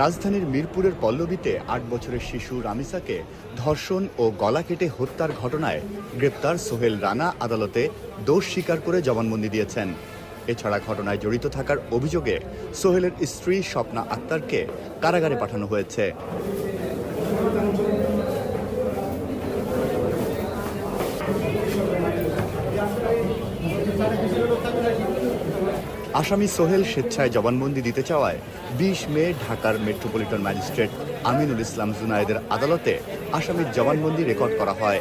রাজধানীর মিরপুরের পল্লবীতে ৮ বছরের শিশু রামিসাকে ধর্ষণ ও গলা কেটে হত্যার ঘটনায় গ্রেপ্তার সোহেল রানা আদালতে দোষ স্বীকার করে জবানবন্দি দিয়েছেন। এছাড়া ঘটনায় জড়িত থাকার অভিযোগে সোহেলের স্ত্রী স্বপ্না আক্তারকে কারাগারে পাঠানো হয়েছে। আসামি সোহেল স্বেচ্ছায় জবানবন্দি দিতে চাওয়ায় ২০ মে ঢাকার মেট্রোপলিটন ম্যাজিস্ট্রেট আমিনুল ইসলাম জুনায়েদের আদালতে আসামির জবানবন্দি রেকর্ড করা হয়।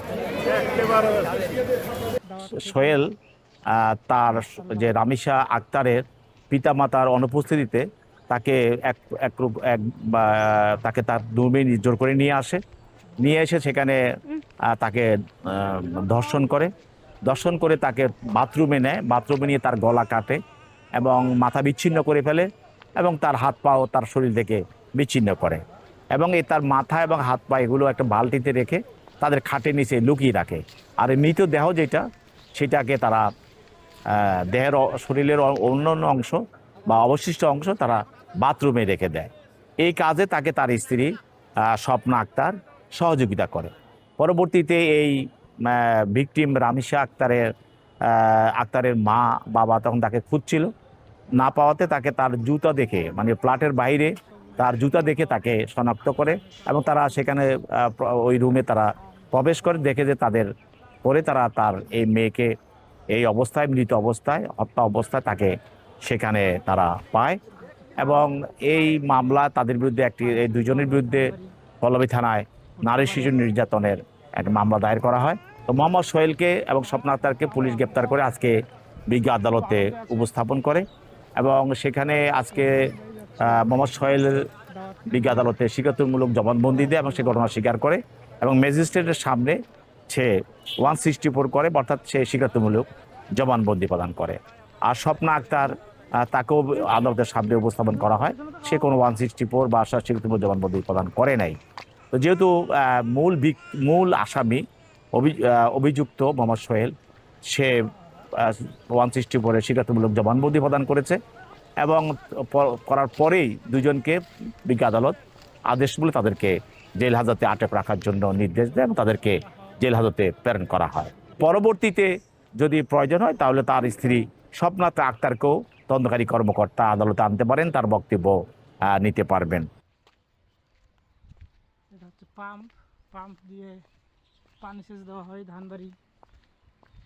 সোহেল তার যে রামিসা আক্তারের পিতামাতার অনুপস্থিতিতে তাকে তাকে তার রুমে জোর করে নিয়ে এসে সেখানে তাকে ধর্ষণ করে তাকে বাথরুমে নেয়। বাথরুমে নিয়ে তার গলা কাটে এবং মাথা বিচ্ছিন্ন করে ফেলে এবং তার হাত পাও তার শরীর থেকে বিচ্ছিন্ন করে এবং তার মাথা এবং হাত পা এগুলো একটা বালতিতে রেখে তাদের খাটের নিচে লুকিয়ে রাখে। আর মৃতদেহ যেটা সেটাকে তারা দেহের শরীরের অন্যান্য অংশ বা অবশিষ্ট অংশ তারা বাথরুমে রেখে দেয়। এই কাজে তাকে তার স্ত্রী স্বপ্না আক্তার সহযোগিতা করে। পরবর্তীতে এই ভিকটিম রামিসা আক্তারের মা বাবা তখন তাকে খুঁজছিল, না পাওয়াতে তাকে তার জুতা দেখে মানে ফ্ল্যাটের বাইরে তার জুতা দেখে তাকে শনাক্ত করে এবং তারা সেখানে ওই রুমে তারা প্রবেশ করে, দেখে যে তার এই মেয়েকে এই অবস্থায় মৃত অবস্থায় হত্যা অবস্থায় তাকে সেখানে তারা পায় এবং এই মামলা তাদের বিরুদ্ধে এই দুজনের বিরুদ্ধে পল্লবী থানায় নারী শিশু নির্যাতনের একটা মামলা দায়ের করা হয়। তো মোহাম্মদ সোহেলকে এবং স্বপ্না আক্তারকে পুলিশ গ্রেপ্তার করে আজকে বিজ্ঞ আদালতে উপস্থাপন করে এবং সেখানে আজকে মোহাম্মদ সোহেল বিজ্ঞ আদালতে স্বীকারোক্তিমূলক জবানবন্দি দেয় এবং সে ঘটনা স্বীকার করে এবং ম্যাজিস্ট্রেটের সামনে সে 164 করে, অর্থাৎ সে স্বীকারোক্তিমূলক জবানবন্দি প্রদান করে। আর স্বপ্না আক্তার তাকেও আদালতের সামনে উপস্থাপন করা হয়, সে কোনো 164 বা স্বীকারোক্তিমূলক জবানবন্দি প্রদান করে নাই। তো যেহেতু মূল আসামি অভিযুক্ত মোহাম্মদ সোহেল সে 164 স্বীকারোক্তিমূলক জবানবন্দি প্রদান করেছে এবং করার পরেই দুজনকে বিজ্ঞ আদালত আদেশ বলে তাদেরকে জেল হাজতে আটক রাখার জন্য নির্দেশ দেয় এবং তাদেরকে জেল হাজতে প্রেরণ করা হয়। পরবর্তীতে যদি প্রয়োজন হয় তাহলে তার স্ত্রী স্বপ্না আক্তারকেও তদন্তকারী কর্মকর্তা আদালতে আনতে পারেন, তার বক্তব্য নিতে পারবেন। এটা হচ্ছে পাম্প দিয়ে পানি সেচ দেওয়া হয় ধানবাড়ি,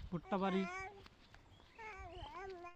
ভুট্টাবাড়ি।